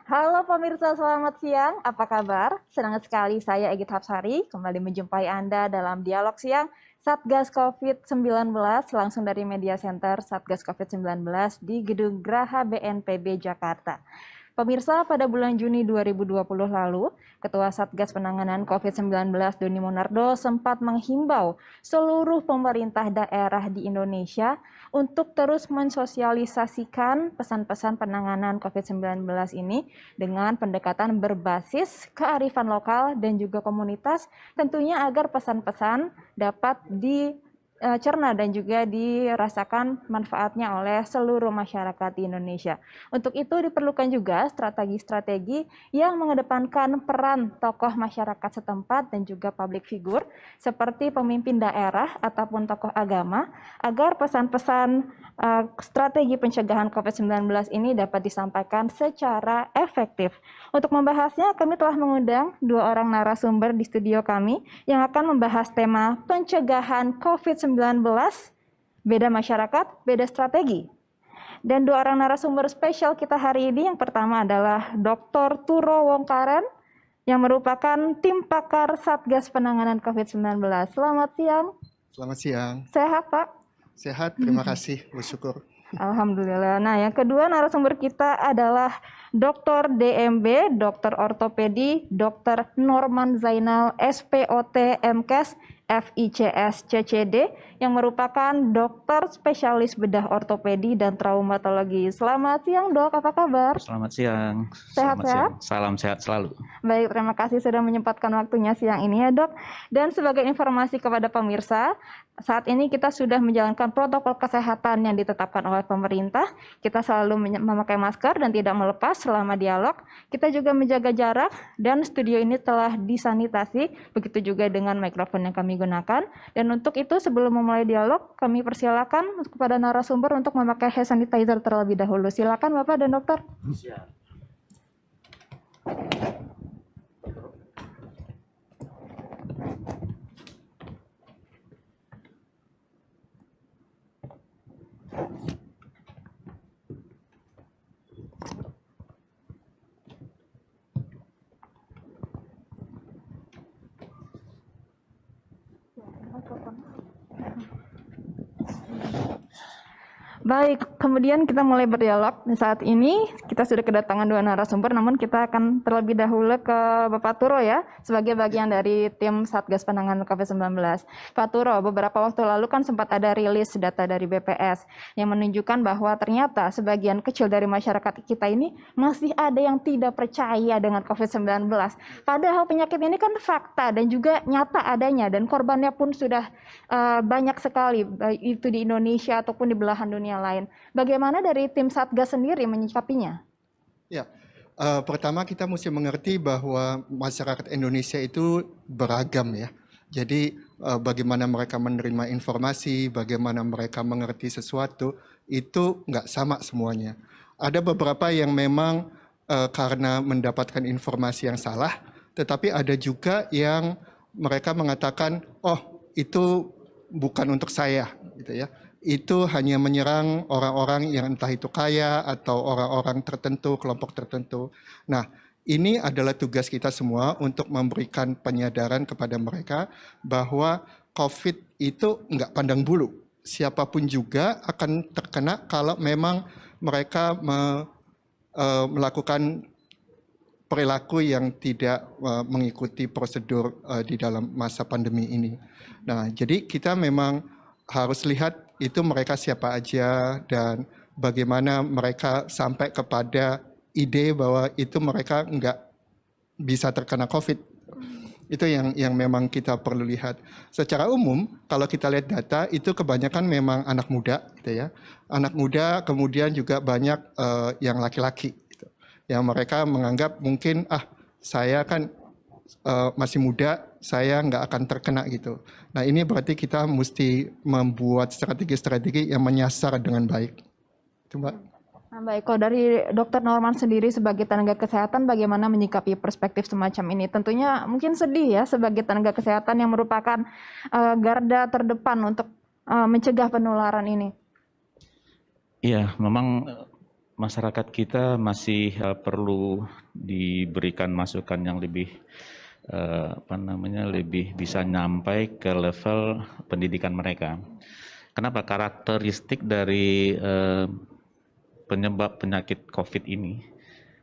Halo pemirsa, selamat siang. Apa kabar? Senang sekali saya Egit Hapsari kembali menjumpai Anda dalam dialog siang Satgas COVID-19 langsung dari Media Center Satgas COVID-19 di Gedung Graha BNPB Jakarta. Pemirsa, pada bulan Juni 2020 lalu, Ketua Satgas Penanganan COVID-19 Doni Monardo sempat menghimbau seluruh pemerintah daerah di Indonesia untuk terus mensosialisasikan pesan-pesan penanganan COVID-19 ini dengan pendekatan berbasis kearifan lokal dan juga komunitas, tentunya agar pesan-pesan dapat dicerna dan juga dirasakan manfaatnya oleh seluruh masyarakat di Indonesia. Untuk itu diperlukan juga strategi-strategi yang mengedepankan peran tokoh masyarakat setempat dan juga public figure seperti pemimpin daerah ataupun tokoh agama agar pesan-pesan strategi pencegahan COVID-19 ini dapat disampaikan secara efektif. Untuk membahasnya, kami telah mengundang dua orang narasumber di studio kami yang akan membahas tema pencegahan COVID-19, beda masyarakat, beda strategi. Dan dua orang narasumber spesial kita hari ini, yang pertama adalah Dr. Turo Wongkaren, yang merupakan tim pakar Satgas Penanganan COVID-19. Selamat siang. Selamat siang. Sehat, Pak? Sehat, terima kasih, bersyukur. Alhamdulillah. Nah, yang kedua narasumber kita adalah Dr. DMB, Dokter Ortopedi, Dr. Norman Zainal, SPOT, MKes, FICS, CCD, yang merupakan dokter spesialis bedah ortopedi dan traumatologi. Selamat siang, Dok. Apa kabar? Selamat siang. Sehat-sehat? Salam sehat selalu. Baik, terima kasih sudah menyempatkan waktunya siang ini ya, Dok. Dan sebagai informasi kepada pemirsa, saat ini kita sudah menjalankan protokol kesehatan yang ditetapkan oleh pemerintah. Kita selalu memakai masker dan tidak melepas selama dialog. Kita juga menjaga jarak dan studio ini telah disanitasi, begitu juga dengan mikrofon yang kami gunakan. Dan untuk itu sebelum memulai dialog, kami persilakan kepada narasumber untuk memakai hand sanitizer terlebih dahulu. Silakan Bapak dan Dokter. Siap. Baik, kemudian kita mulai berdialog. Saat ini kita sudah kedatangan dua narasumber, namun kita akan terlebih dahulu ke Bapak Turo ya, sebagai bagian dari tim Satgas Penanganan COVID-19. Pak Turo, beberapa waktu lalu kan sempat ada rilis data dari BPS yang menunjukkan bahwa ternyata sebagian kecil dari masyarakat kita ini masih ada yang tidak percaya dengan COVID-19. Padahal penyakit ini kan fakta dan juga nyata adanya, dan korbannya pun sudah banyak sekali, baik itu di Indonesia ataupun di belahan dunia lain. Bagaimana dari tim Satgas sendiri menyikapinya? Ya, pertama kita mesti mengerti bahwa masyarakat Indonesia itu beragam ya. Jadi bagaimana mereka menerima informasi, bagaimana mereka mengerti sesuatu, itu nggak sama semuanya. Ada beberapa yang memang karena mendapatkan informasi yang salah, tetapi ada juga yang mereka mengatakan, oh itu bukan untuk saya, gitu ya. Itu hanya menyerang orang-orang yang entah itu kaya atau orang-orang tertentu, kelompok tertentu. Nah, ini adalah tugas kita semua untuk memberikan penyadaran kepada mereka bahwa COVID itu nggak pandang bulu. Siapapun juga akan terkena kalau memang mereka melakukan perilaku yang tidak mengikuti prosedur di dalam masa pandemi ini. Nah, jadi kita memang harus lihat itu mereka siapa aja dan bagaimana mereka sampai kepada ide bahwa itu mereka nggak bisa terkena COVID. Itu yang memang kita perlu lihat. Secara umum, kalau kita lihat data, itu kebanyakan memang anak muda, gitu ya. Anak muda, kemudian juga banyak yang laki-laki, gitu. Yang mereka menganggap mungkin, saya kan masih muda, saya nggak akan terkena gitu. Nah ini berarti kita mesti membuat strategi-strategi yang menyasar dengan baik. Itu Mbak. Nah, baik, kalau dari Dokter Norman sendiri sebagai tenaga kesehatan, bagaimana menyikapi perspektif semacam ini? Tentunya mungkin sedih ya sebagai tenaga kesehatan yang merupakan garda terdepan untuk mencegah penularan ini. Iya, memang masyarakat kita masih perlu diberikan masukan yang lebih lebih bisa nyampai ke level pendidikan mereka. Kenapa? Karakteristik dari penyebab penyakit COVID ini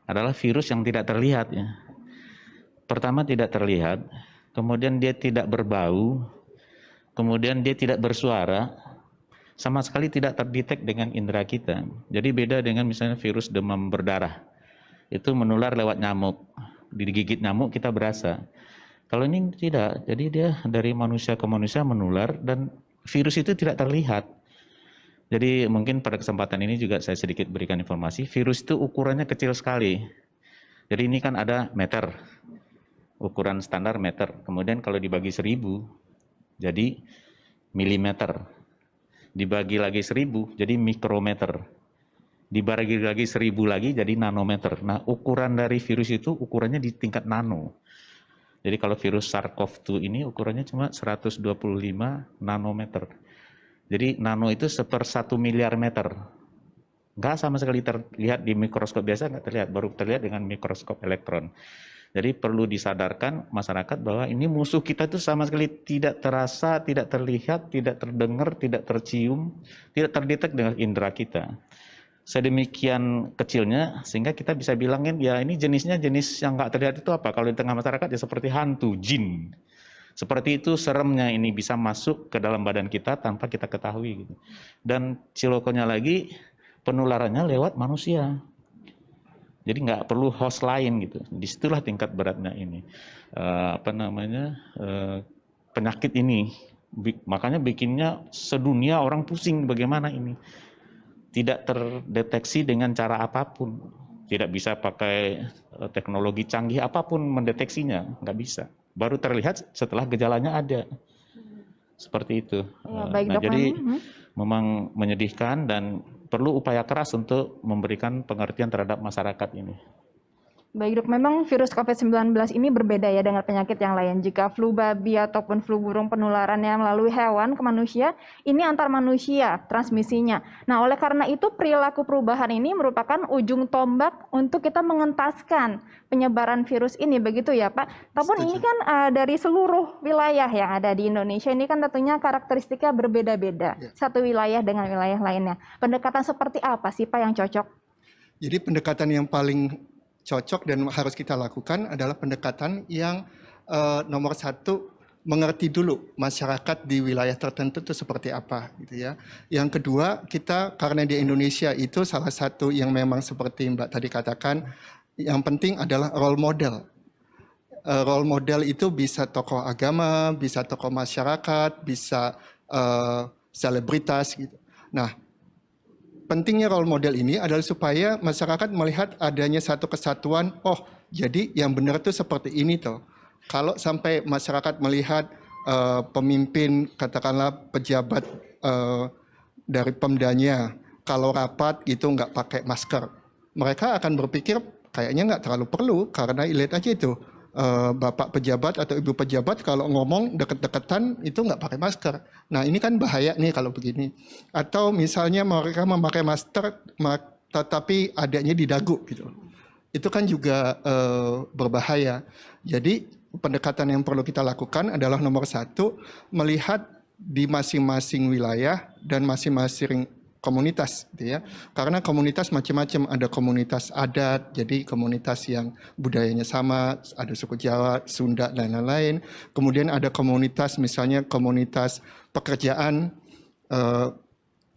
adalah virus yang tidak terlihat ya. Pertama tidak terlihat, kemudian dia tidak berbau, kemudian dia tidak bersuara, sama sekali tidak terdetek dengan indera kita. Jadi beda dengan misalnya virus demam berdarah, itu menular lewat nyamuk, digigit nyamuk kita berasa. Kalau ini tidak, jadi dia dari manusia ke manusia menular dan virus itu tidak terlihat. Jadi mungkin pada kesempatan ini juga saya sedikit berikan informasi, virus itu ukurannya kecil sekali. Jadi ini kan ada meter, ukuran standar meter, kemudian kalau dibagi 1000 jadi milimeter, dibagi lagi 1000 jadi mikrometer, dibagi lagi 1000 lagi jadi nanometer. Nah ukuran dari virus itu ukurannya di tingkat nano. Jadi kalau virus SARS-CoV-2 ini ukurannya cuma 125 nanometer. Jadi nano itu 1/1 miliar meter. Nggak sama sekali terlihat di mikroskop biasa, nggak terlihat, baru terlihat dengan mikroskop elektron. Jadi perlu disadarkan masyarakat bahwa ini musuh kita itu sama sekali tidak terasa, tidak terlihat, tidak terdengar, tidak tercium, tidak terdetek dengan indera kita. Sedemikian kecilnya sehingga kita bisa bilangin ya ini jenisnya jenis yang nggak terlihat itu apa? Kalau di tengah masyarakat ya seperti hantu, jin. Seperti itu seremnya ini bisa masuk ke dalam badan kita tanpa kita ketahui gitu. Dan cilokonya lagi penularannya lewat manusia. Jadi nggak perlu host lain gitu. Disitulah tingkat beratnya ini. Penyakit ini. Makanya bikinnya sedunia orang pusing bagaimana ini. Tidak terdeteksi dengan cara apapun. Tidak bisa pakai teknologi canggih apapun mendeteksinya. Nggak bisa. Baru terlihat setelah gejalanya ada. Seperti itu. Ya, baik, nah, Dok, jadi memang menyedihkan dan perlu upaya keras untuk memberikan pengertian terhadap masyarakat ini. Baik dok, memang virus COVID-19 ini berbeda ya dengan penyakit yang lain. Jika flu babi ataupun flu burung penularannya melalui hewan ke manusia, ini antar manusia transmisinya. Nah oleh karena itu perilaku perubahan ini merupakan ujung tombak untuk kita mengentaskan penyebaran virus ini, begitu ya Pak? Namun ini kan dari seluruh wilayah yang ada di Indonesia ini kan tentunya karakteristiknya berbeda-beda. Satu wilayah dengan wilayah lainnya. Pendekatan seperti apa sih Pak yang cocok? Jadi pendekatan yang paling cocok dan harus kita lakukan adalah pendekatan yang nomor satu, mengerti dulu masyarakat di wilayah tertentu itu seperti apa gitu ya. Yang kedua, kita karena di Indonesia itu salah satu yang memang seperti Mbak tadi katakan, yang penting adalah role model. Role model itu bisa tokoh agama, bisa tokoh masyarakat, bisa selebritas gitu. Nah, pentingnya role model ini adalah supaya masyarakat melihat adanya satu kesatuan, oh jadi yang benar itu seperti ini toh. Kalau sampai masyarakat melihat pemimpin, katakanlah pejabat dari Pemdanya, kalau rapat gitu nggak pakai masker, mereka akan berpikir kayaknya nggak terlalu perlu, karena lihat aja itu. Bapak pejabat atau ibu pejabat kalau ngomong deket-deketan itu nggak pakai masker. Nah ini kan bahaya nih kalau begini. Atau misalnya mereka memakai masker tetapi adanya di dagu gitu. Itu kan juga berbahaya. Jadi pendekatan yang perlu kita lakukan adalah nomor satu, melihat di masing-masing wilayah dan masing-masing komunitas gitu ya. Karena komunitas macam-macam, ada komunitas adat, jadi komunitas yang budayanya sama, ada suku Jawa, Sunda dan lain-lain. Kemudian ada komunitas misalnya komunitas pekerjaan,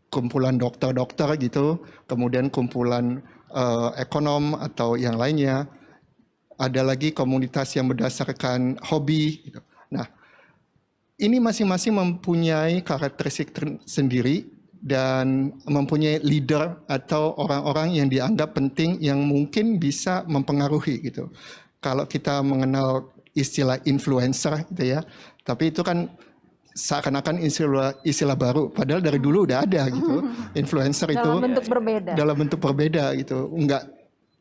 kumpulan dokter-dokter gitu, kemudian kumpulan ekonom atau yang lainnya. Ada lagi komunitas yang berdasarkan hobi gitu. Nah, ini masing-masing mempunyai karakteristik sendiri dan mempunyai leader atau orang-orang yang dianggap penting yang mungkin bisa mempengaruhi gitu. Kalau kita mengenal istilah influencer gitu ya, tapi itu kan seakan-akan istilah baru, padahal dari dulu udah ada gitu. Influencer itu dalam bentuk berbeda. Dalam bentuk berbeda gitu, enggak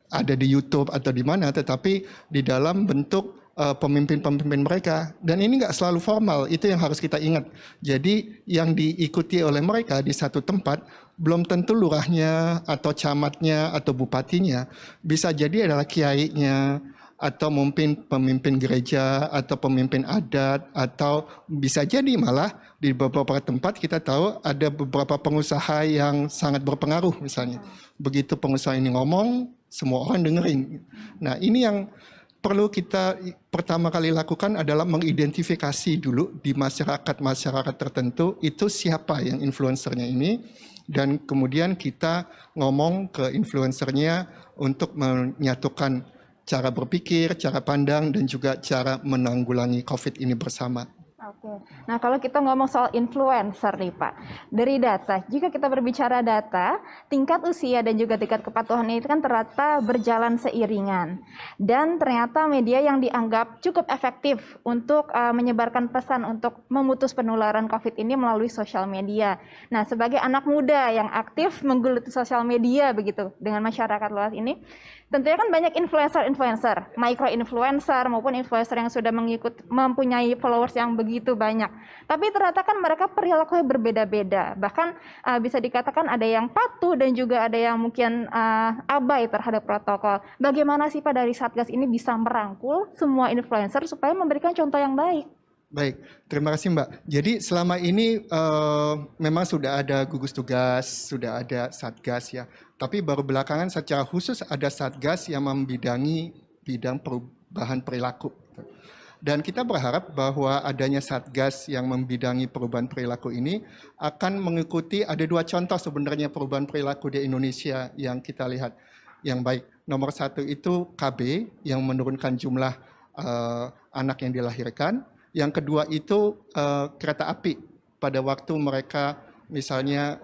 ada di YouTube atau di mana, tetapi di dalam bentuk pemimpin-pemimpin mereka. Dan ini nggak selalu formal, itu yang harus kita ingat. Jadi yang diikuti oleh mereka di satu tempat belum tentu lurahnya atau camatnya atau bupatinya, bisa jadi adalah kiainya atau mungkin pemimpin gereja atau pemimpin adat, atau bisa jadi malah di beberapa tempat kita tahu ada beberapa pengusaha yang sangat berpengaruh misalnya. Begitu pengusaha ini ngomong, semua orang dengerin. Nah, ini yang perlu kita pertama kali lakukan adalah mengidentifikasi dulu di masyarakat tertentu itu siapa yang influencernya ini, dan kemudian kita ngomong ke influencernya untuk menyatukan cara berpikir, cara pandang, dan juga cara menanggulangi COVID ini bersama. Oke. Nah, kalau kita ngomong soal influencer nih Pak, dari data, jika kita berbicara data, tingkat usia dan juga tingkat kepatuhan itu kan ternyata berjalan seiringan. Dan ternyata media yang dianggap cukup efektif untuk menyebarkan pesan untuk memutus penularan COVID ini melalui sosial media. Nah, sebagai anak muda yang aktif menggeluti sosial media begitu dengan masyarakat luas ini, tentunya kan banyak influencer, micro-influencer maupun influencer yang sudah mempunyai followers yang begitu banyak. Tapi ternyata kan mereka perilakunya berbeda-beda. Bahkan bisa dikatakan ada yang patuh dan juga ada yang mungkin abai terhadap protokol. Bagaimana sih Pak dari Satgas ini bisa merangkul semua influencer supaya memberikan contoh yang baik? Baik, terima kasih Mbak. Jadi selama ini memang sudah ada gugus tugas, sudah ada Satgas ya. Tapi baru belakangan secara khusus ada Satgas yang membidangi bidang perubahan perilaku. Dan kita berharap bahwa adanya Satgas yang membidangi perubahan perilaku ini akan mengikuti, ada dua contoh sebenarnya perubahan perilaku di Indonesia yang kita lihat yang baik. Nomor satu itu KB yang menurunkan jumlah anak yang dilahirkan. Yang kedua itu kereta api pada waktu mereka misalnya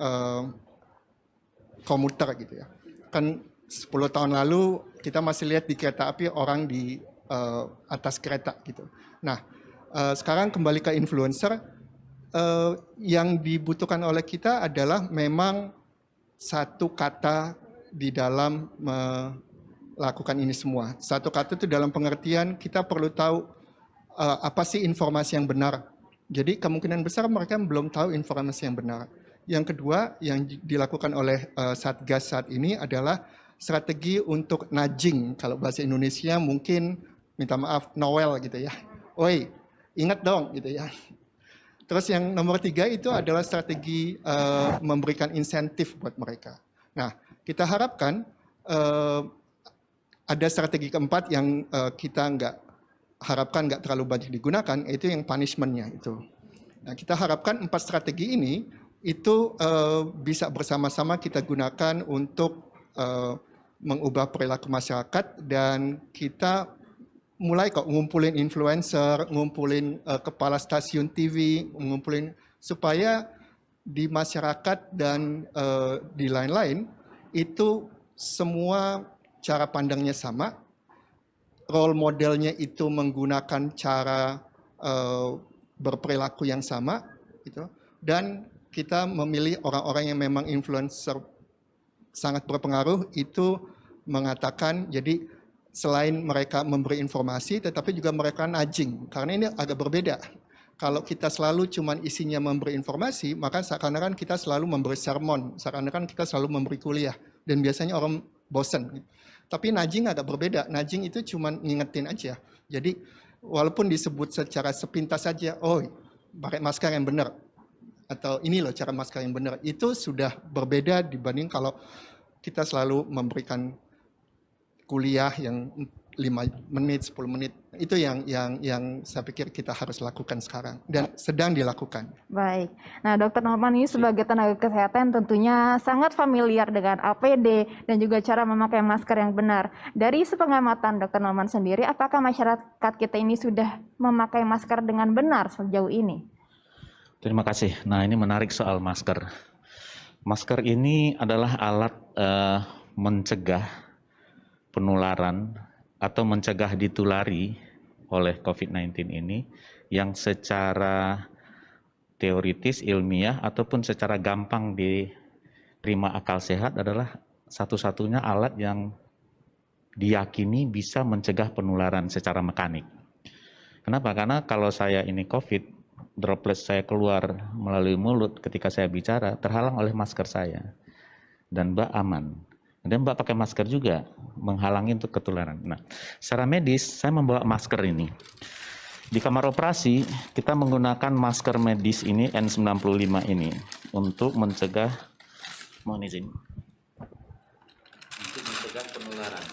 komuter gitu ya. Kan 10 tahun lalu kita masih lihat di kereta api orang di atas kereta gitu. Nah, sekarang kembali ke influencer, yang dibutuhkan oleh kita adalah memang satu kata di dalam melakukan ini semua. Satu kata itu dalam pengertian kita perlu tahu apa sih informasi yang benar. Jadi kemungkinan besar mereka belum tahu informasi yang benar. Yang kedua yang dilakukan oleh Satgas saat ini adalah strategi untuk nudging. Kalau bahasa Indonesia mungkin minta maaf, Noel gitu ya. Oi, ingat dong gitu ya. Terus yang nomor 3 itu adalah strategi memberikan insentif buat mereka. Nah, kita harapkan ada strategi keempat yang kita harapkan nggak terlalu banyak digunakan, yaitu yang punishment-nya itu. Nah, kita harapkan 4 strategi ini itu bisa bersama-sama kita gunakan untuk mengubah perilaku masyarakat, dan kita mulai kok ngumpulin influencer, ngumpulin kepala stasiun TV, ngumpulin supaya di masyarakat dan di lain-lain itu semua cara pandangnya sama. Role modelnya itu menggunakan cara berperilaku yang sama, gitu. Dan kita memilih orang-orang yang memang influencer sangat berpengaruh itu mengatakan, jadi selain mereka memberi informasi, tetapi juga mereka nudging, karena ini agak berbeda. Kalau kita selalu cuman isinya memberi informasi, maka seakan-akan kita selalu memberi sermon, seakan-akan kita selalu memberi kuliah, dan biasanya orang bosan. Tapi nudging agak berbeda. Nudging itu cuma ngingetin aja. Jadi walaupun disebut secara sepintas saja, oh pakai masker yang benar, atau ini loh cara masker yang benar, itu sudah berbeda dibanding kalau kita selalu memberikan kuliah yang 5 menit, 10 menit. Itu yang saya pikir kita harus lakukan sekarang dan sedang dilakukan. Baik. Nah, Dokter Norman ini sebagai tenaga kesehatan tentunya sangat familiar dengan APD dan juga cara memakai masker yang benar. Dari sepengamatan Dokter Norman sendiri, apakah masyarakat kita ini sudah memakai masker dengan benar sejauh ini? Terima kasih. Nah, ini menarik soal masker. Masker ini adalah alat mencegah penularan atau mencegah ditulari oleh COVID-19 ini yang secara teoritis, ilmiah, ataupun secara gampang diterima akal sehat adalah satu-satunya alat yang diyakini bisa mencegah penularan secara mekanik. Kenapa? Karena kalau saya ini COVID, droplet saya keluar melalui mulut ketika saya bicara terhalang oleh masker saya. Dan Mbak aman. Dan Mbak pakai masker juga, menghalangi untuk ketularan. Nah, secara medis saya membawa masker ini. Di kamar operasi kita menggunakan masker medis ini N95 ini untuk mencegah, mohon izin, untuk mencegah penularan.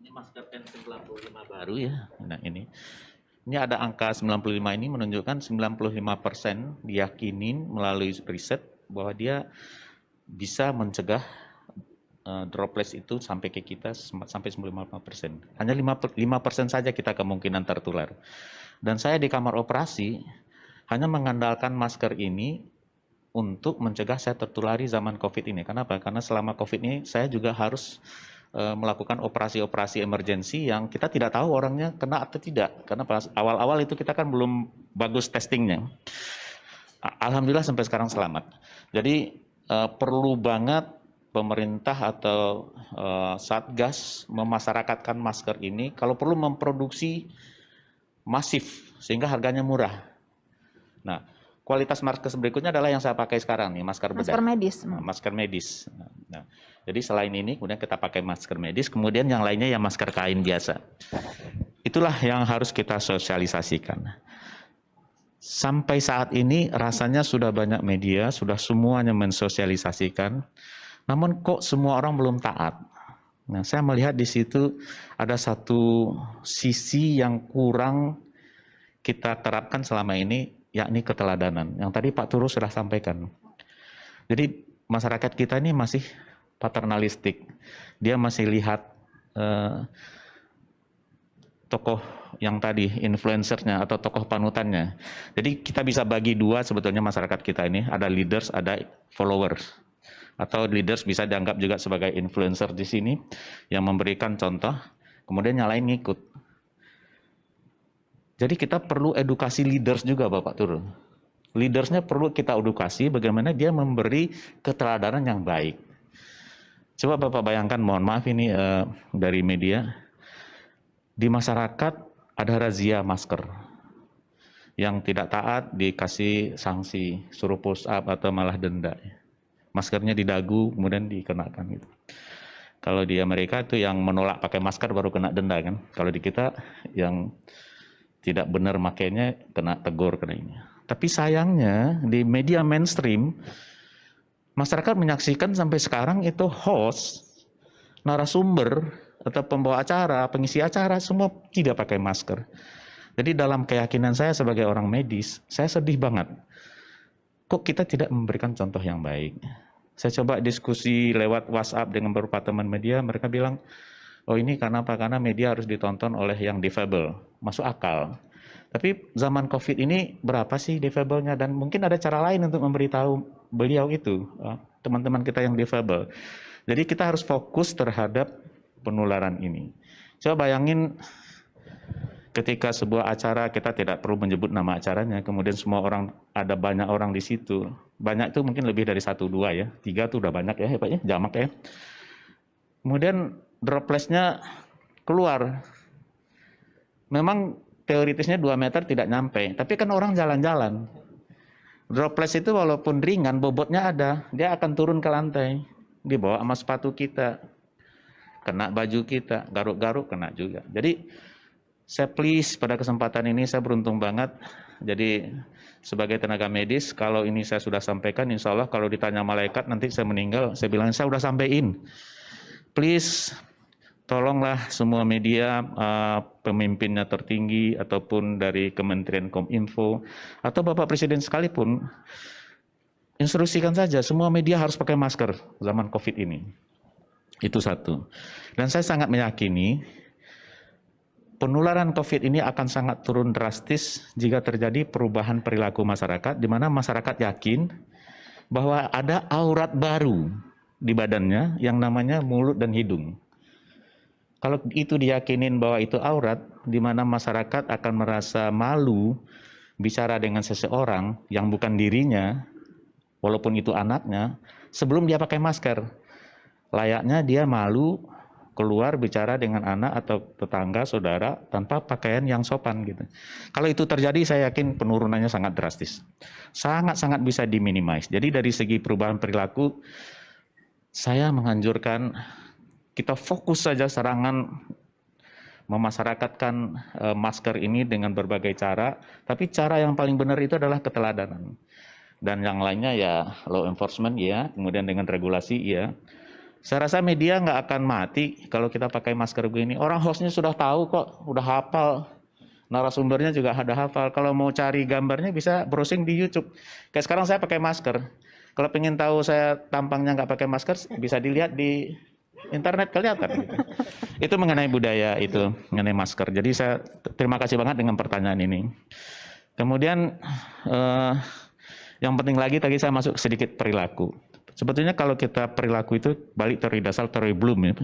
Ini masker N95 baru ya. Nah ini ada angka 95 ini menunjukkan 95% diyakinin melalui riset bahwa dia bisa mencegah droplets itu sampai ke kita sampai 95%. Hanya 5% saja kita kemungkinan tertular. Dan saya di kamar operasi hanya mengandalkan masker ini untuk mencegah saya tertulari zaman COVID ini. Kenapa? Karena selama COVID ini saya juga harus melakukan operasi-operasi emergensi yang kita tidak tahu orangnya kena atau tidak. Karena pas awal-awal itu kita kan belum bagus testingnya. Alhamdulillah sampai sekarang selamat. Jadi perlu banget pemerintah atau Satgas memasyarakatkan masker ini, kalau perlu memproduksi masif sehingga harganya murah. Nah, kualitas masker berikutnya adalah yang saya pakai sekarang nih, masker bedah. Masker medis. Masker medis. Nah, jadi selain ini kemudian kita pakai masker medis, kemudian yang lainnya ya masker kain biasa. Itulah yang harus kita sosialisasikan. Sampai saat ini rasanya sudah banyak media, sudah semuanya mensosialisasikan. Namun kok semua orang belum taat. Nah, saya melihat di situ ada satu sisi yang kurang kita terapkan selama ini, yakni keteladanan. Yang tadi Pak Turu sudah sampaikan. Jadi masyarakat kita ini masih paternalistik. Dia masih lihat tokoh yang tadi, influencernya atau tokoh panutannya. Jadi kita bisa bagi dua sebetulnya masyarakat kita ini, ada leaders, ada followers. Atau leaders bisa dianggap juga sebagai influencer di sini yang memberikan contoh, kemudian yang lain ngikut. Jadi kita perlu edukasi leaders juga Bapak Tur. Leadersnya perlu kita edukasi bagaimana dia memberi keteladanan yang baik. Coba Bapak bayangkan, mohon maaf ini dari media, di masyarakat ada razia masker. Yang tidak taat dikasih sanksi, suruh push up atau malah denda. Maskernya di dagu kemudian dikenakan gitu. Kalau di Amerika itu yang menolak pakai masker baru kena denda kan. Kalau di kita yang tidak benar makainya kena tegur kena ini. Tapi sayangnya di media mainstream masyarakat menyaksikan sampai sekarang itu host, narasumber atau pembawa acara, pengisi acara semua tidak pakai masker. Jadi dalam keyakinan saya sebagai orang medis, saya sedih banget. Kok kita tidak memberikan contoh yang baik? Saya coba diskusi lewat WhatsApp dengan beberapa teman media, mereka bilang, oh ini karena apa? Karena media harus ditonton oleh yang difabel. Masuk akal. Tapi zaman COVID ini berapa sih difabelnya? Dan mungkin ada cara lain untuk memberitahu beliau itu, teman-teman kita yang difabel. Jadi kita harus fokus terhadap penularan ini. Coba bayangin ketika sebuah acara kita tidak perlu menyebut nama acaranya, kemudian semua orang, ada banyak orang di situ. Banyak itu mungkin lebih dari 1, 2 ya, 3 itu udah banyak ya Pak ya, jamak ya. Kemudian droplesnya keluar. Memang teoritisnya 2 meter tidak nyampe, tapi kan orang jalan-jalan. Droples itu walaupun ringan, bobotnya ada, dia akan turun ke lantai. Dibawa sama sepatu kita, kena baju kita, garuk-garuk kena juga. Jadi saya please pada kesempatan ini saya beruntung banget. Jadi sebagai tenaga medis, kalau ini saya sudah sampaikan, insya Allah kalau ditanya malaikat nanti saya meninggal, saya bilang saya sudah sampaikan. Please tolonglah semua media, pemimpinnya tertinggi ataupun dari Kementerian Kominfo atau Bapak Presiden sekalipun, instruksikan saja semua media harus pakai masker zaman COVID ini. Itu satu. Dan saya sangat meyakini penularan COVID ini akan sangat turun drastis jika terjadi perubahan perilaku masyarakat, di mana masyarakat yakin bahwa ada aurat baru di badannya yang namanya mulut dan hidung. Kalau itu diyakinin bahwa itu aurat, di mana masyarakat akan merasa malu bicara dengan seseorang yang bukan dirinya, walaupun itu anaknya, sebelum dia pakai masker. Layaknya dia malu keluar bicara dengan anak atau tetangga, saudara tanpa pakaian yang sopan gitu. Kalau itu terjadi, saya yakin penurunannya sangat drastis. Sangat-sangat bisa diminimize. Jadi dari segi perubahan perilaku, saya menganjurkan kita fokus saja serangan memasyarakatkan masker ini dengan berbagai cara, tapi cara yang paling benar itu adalah keteladanan. Dan yang lainnya ya law enforcement ya, kemudian dengan regulasi ya. Saya rasa media nggak akan mati kalau kita pakai masker begini. Orang hostnya sudah tahu kok, udah hafal. Narasumbernya juga ada hafal. Kalau mau cari gambarnya bisa browsing di YouTube. Kayak sekarang saya pakai masker. Kalau pengen tahu saya tampangnya nggak pakai masker, bisa dilihat di internet, kelihatan gitu. Itu mengenai budaya, itu mengenai masker. Jadi saya terima kasih banget dengan pertanyaan ini. Kemudian yang penting lagi tadi saya masuk sedikit perilaku. Sebetulnya kalau kita perilaku itu balik dari dasar dari Bloom ya.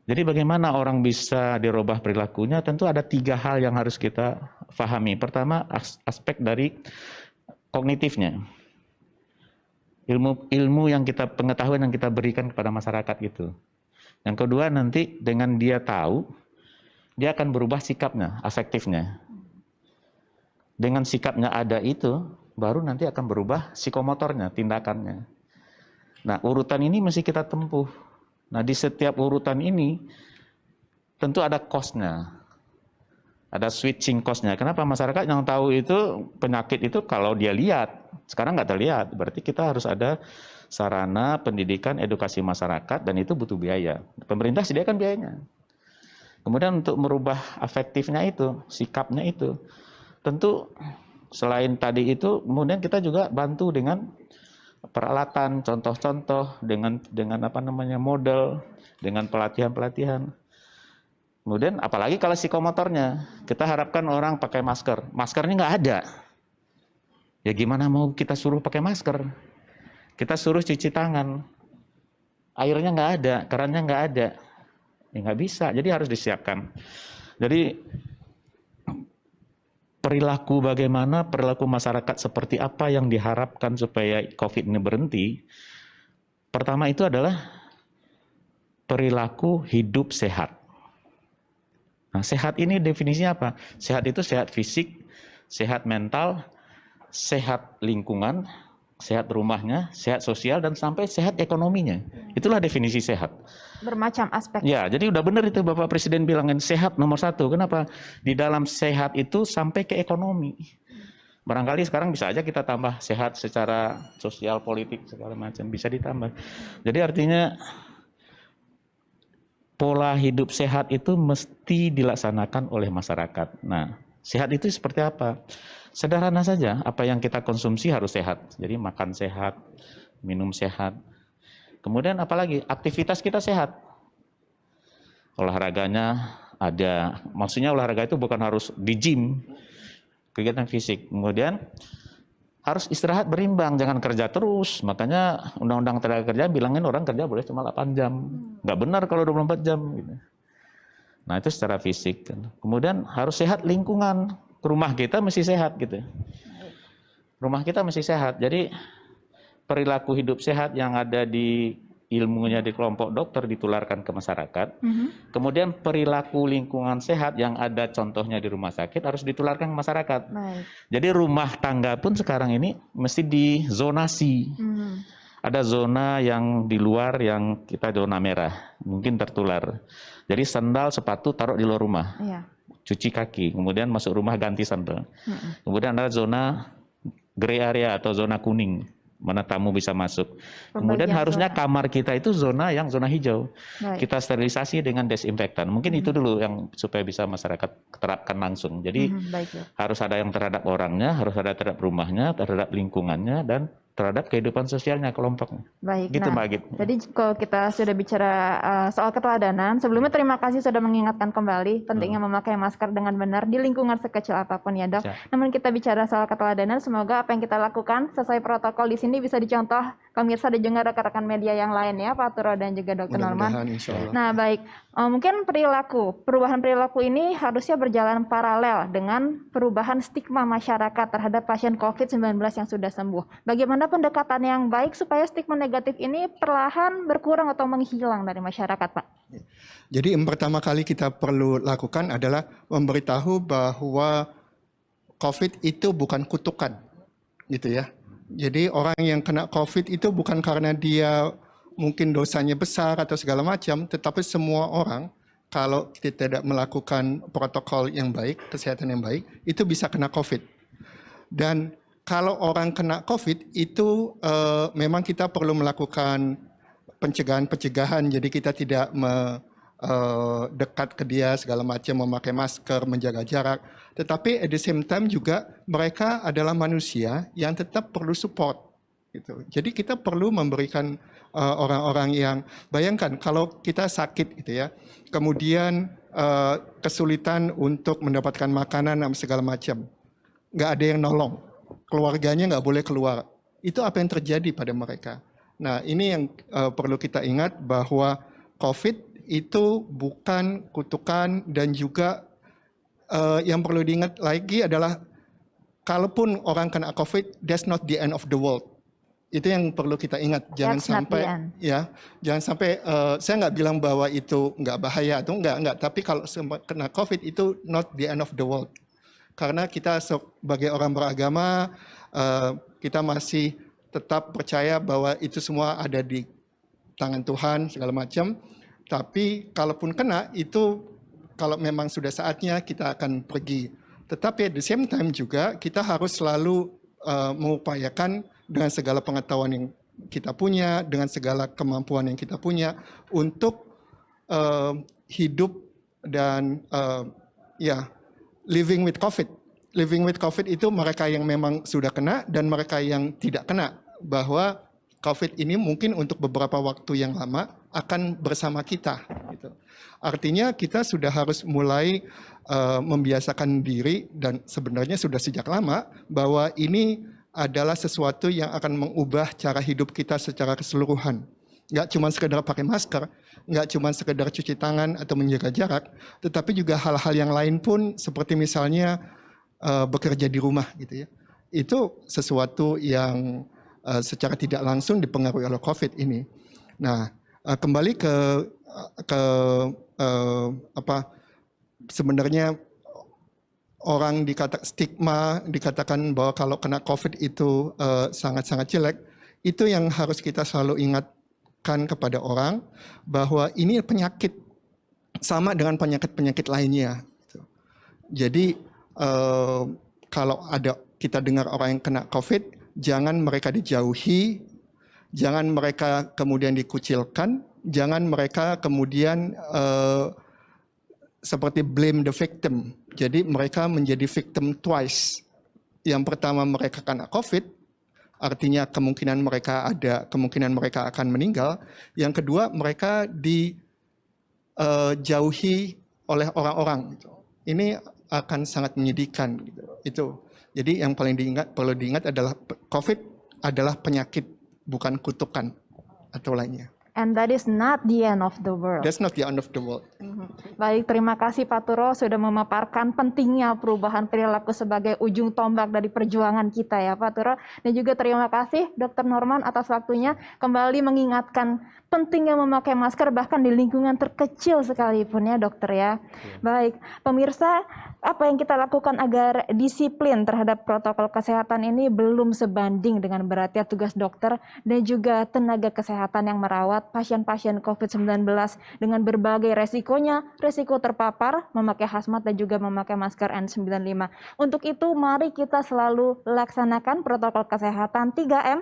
Jadi bagaimana orang bisa dirubah perilakunya? Tentu ada 3 hal yang harus kita pahami. Pertama, aspek dari kognitifnya. Ilmu yang kita, pengetahuan yang kita berikan kepada masyarakat gitu. Yang kedua nanti dengan dia tahu, dia akan berubah sikapnya, afektifnya. Dengan sikapnya ada itu, baru nanti akan berubah psikomotornya, tindakannya. Nah, urutan ini mesti kita tempuh. Nah, di setiap urutan ini tentu ada cost-nya. Ada switching cost-nya. Kenapa masyarakat yang tahu itu penyakit itu kalau dia lihat, sekarang nggak terlihat. Berarti kita harus ada sarana pendidikan edukasi masyarakat dan itu butuh biaya. Pemerintah sediakan biayanya. Kemudian untuk merubah afektifnya itu, sikapnya itu, tentu selain tadi itu, kemudian kita juga bantu dengan peralatan, contoh-contoh, dengan model, dengan pelatihan-pelatihan. Kemudian apalagi kalau psikomotornya, kita harapkan orang pakai masker. Maskernya nggak ada. Ya gimana mau kita suruh pakai masker? Kita suruh cuci tangan. Airnya nggak ada, kerannya nggak ada. Ya nggak bisa, jadi harus disiapkan. Jadi perilaku bagaimana, perilaku masyarakat seperti apa yang diharapkan supaya COVID ini berhenti. Pertama itu adalah perilaku hidup sehat. Nah, sehat ini definisinya apa? Sehat itu sehat fisik, sehat mental, sehat lingkungan, sehat rumahnya, sehat sosial, dan sampai sehat ekonominya. Itulah definisi sehat. Bermacam aspek. Ya, jadi udah benar itu Bapak Presiden bilangin sehat nomor 1. Kenapa? Di dalam sehat itu sampai ke ekonomi. Barangkali sekarang bisa aja kita tambah sehat secara sosial, politik, segala macam. Bisa ditambah. Jadi artinya pola hidup sehat itu mesti dilaksanakan oleh masyarakat. Nah, sehat itu seperti apa? Sederhana saja, apa yang kita konsumsi harus sehat. Jadi makan sehat, minum sehat. Kemudian apalagi? Aktivitas kita sehat. Olahraganya ada, maksudnya olahraga itu bukan harus di gym, kegiatan fisik. Kemudian harus istirahat berimbang, jangan kerja terus. Makanya Undang-Undang Tenaga Kerja bilangin orang kerja boleh cuma 8 jam. Nggak benar kalau 24 jam. Gitu. Nah itu secara fisik. Kemudian harus sehat lingkungan. Rumah kita mesti sehat gitu. Rumah kita mesti sehat. Jadi perilaku hidup sehat yang ada di ilmunya di kelompok dokter ditularkan ke masyarakat. Kemudian perilaku lingkungan sehat yang ada contohnya di rumah sakit harus ditularkan ke masyarakat. Baik. Jadi rumah tangga pun sekarang ini mesti dizonasi. Ada zona yang di luar yang kita zona merah, mungkin tertular. Jadi sandal, sepatu taruh di luar rumah. Iya. Cuci kaki, kemudian masuk rumah ganti sandal. Kemudian ada zona gray area atau zona kuning, mana tamu bisa masuk. Kemudian Pembagian harusnya zona. kamar kita itu zona yang zona hijau. Baik. Kita sterilisasi dengan desinfektan. Mungkin itu dulu yang supaya bisa masyarakat terapkan langsung. Jadi Baik, ya. harus ada yang terhadap orangnya, harus ada terhadap rumahnya, terhadap lingkungannya, dan terhadap kehidupan sosialnya kelompoknya. Baik. Gitu Nah, Mbak Git. tadi kalau kita sudah bicara soal keteladanan, sebelumnya terima kasih sudah mengingatkan kembali pentingnya memakai masker dengan benar di lingkungan sekecil apapun ya Dok. Siap. Namun kita bicara soal keteladanan, semoga apa yang kita lakukan sesuai protokol di sini bisa dicontoh pemirsa dan juga rekan-rekan media yang lain ya, Pak Turo dan juga Dr. Norman. Mudah-mudahan insya Allah. Nah, baik. Mungkin perubahan perilaku ini harusnya berjalan paralel dengan perubahan stigma masyarakat terhadap pasien COVID-19 yang sudah sembuh. Bagaimana pendekatan yang baik supaya stigma negatif ini perlahan berkurang atau menghilang dari masyarakat, Pak? Jadi yang pertama kali kita perlu lakukan adalah memberitahu bahwa COVID itu bukan kutukan, gitu ya. Jadi orang yang kena COVID itu bukan karena dia mungkin dosanya besar atau segala macam, tetapi semua orang kalau kita tidak melakukan protokol yang baik, kesehatan yang baik, itu bisa kena COVID. Dan kalau orang kena COVID itu memang kita perlu melakukan pencegahan, jadi kita tidak dekat ke dia segala macam, memakai masker, menjaga jarak. Tetapi at the same time juga mereka adalah manusia yang tetap perlu support. Gitu. Jadi kita perlu memberikan orang-orang yang, bayangkan kalau kita sakit gitu ya, kemudian kesulitan untuk mendapatkan makanan dan segala macam, nggak ada yang nolong, keluarganya nggak boleh keluar. Itu apa yang terjadi pada mereka. Nah ini yang perlu kita ingat bahwa COVID itu bukan kutukan, dan juga yang perlu diingat lagi adalah kalaupun orang kena COVID, that's not the end of the world. Itu yang perlu kita ingat. Jangan sampai saya nggak bilang bahwa itu nggak bahaya atau enggak, tapi kalau kena COVID itu not the end of the world. Karena kita sebagai orang beragama, kita masih tetap percaya bahwa itu semua ada di tangan Tuhan segala macam. Tapi kalaupun kena itu, kalau memang sudah saatnya kita akan pergi. Tetapi at the same time juga kita harus selalu mengupayakan dengan segala pengetahuan yang kita punya, dengan segala kemampuan yang kita punya untuk hidup dan living with COVID. Living with COVID itu mereka yang memang sudah kena dan mereka yang tidak kena, bahwa COVID ini mungkin untuk beberapa waktu yang lama akan bersama kita. Gitu. Artinya kita sudah harus mulai membiasakan diri, dan sebenarnya sudah sejak lama, bahwa ini adalah sesuatu yang akan mengubah cara hidup kita secara keseluruhan. Nggak cuma sekedar pakai masker, nggak cuma sekedar cuci tangan atau menjaga jarak, tetapi juga hal-hal yang lain pun, seperti misalnya bekerja di rumah gitu ya. Itu sesuatu yang secara tidak langsung dipengaruhi oleh COVID ini. Nah, kembali ke sebenarnya orang dikatakan bahwa kalau kena COVID itu sangat-sangat jelek. Itu yang harus kita selalu ingatkan kepada orang, bahwa ini penyakit sama dengan penyakit-penyakit lainnya. Jadi kalau ada kita dengar orang yang kena COVID, jangan mereka dijauhi, jangan mereka kemudian dikucilkan, jangan mereka kemudian seperti blame the victim. Jadi mereka menjadi victim twice. Yang pertama mereka kena COVID, artinya kemungkinan mereka akan meninggal. Yang kedua mereka dijauhi oleh orang-orang. Ini akan sangat menyedihkan. Itu. Jadi yang paling perlu diingat adalah COVID adalah penyakit, bukan kutukan atau lainnya. And that is not the end of the world. That's not the end of the world. Baik, terima kasih Pak Turo sudah memaparkan pentingnya perubahan perilaku sebagai ujung tombak dari perjuangan kita ya Pak Turo. Dan juga terima kasih Dr. Norman atas waktunya kembali mengingatkan pentingnya memakai masker bahkan di lingkungan terkecil sekalipun ya dokter ya. Baik, pemirsa, apa yang kita lakukan agar disiplin terhadap protokol kesehatan ini belum sebanding dengan beratnya tugas dokter dan juga tenaga kesehatan yang merawat pasien-pasien COVID-19 dengan berbagai resikonya, resiko terpapar, memakai hazmat dan juga memakai masker N95. Untuk itu mari kita selalu laksanakan protokol kesehatan 3M,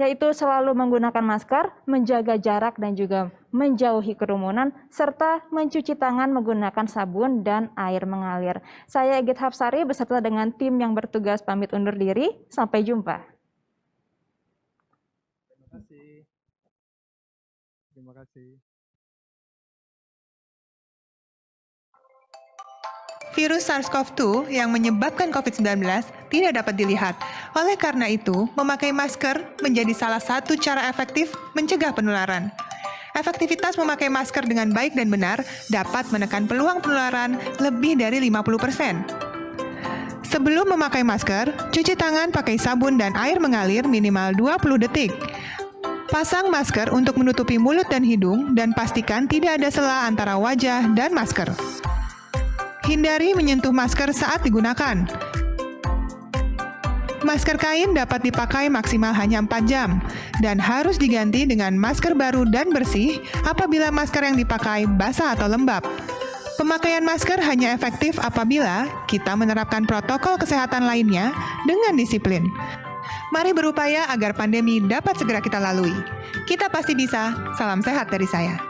yaitu selalu menggunakan masker, menjaga jarak dan juga menjauhi kerumunan, serta mencuci tangan menggunakan sabun dan air mengalir. Saya Egit Hapsari beserta dengan tim yang bertugas pamit undur diri. Sampai jumpa. Terima kasih. Terima kasih. Virus SARS-CoV-2 yang menyebabkan COVID-19 tidak dapat dilihat. Oleh karena itu, memakai masker menjadi salah satu cara efektif mencegah penularan. Efektivitas memakai masker dengan baik dan benar dapat menekan peluang penularan lebih dari 50%. Sebelum memakai masker, cuci tangan pakai sabun dan air mengalir minimal 20 detik. Pasang masker untuk menutupi mulut dan hidung dan pastikan tidak ada sela antara wajah dan masker. Hindari menyentuh masker saat digunakan. Masker kain dapat dipakai maksimal hanya 4 jam dan harus diganti dengan masker baru dan bersih apabila masker yang dipakai basah atau lembab. Pemakaian masker hanya efektif apabila kita menerapkan protokol kesehatan lainnya dengan disiplin. Mari berupaya agar pandemi dapat segera kita lalui. Kita pasti bisa. Salam sehat dari saya.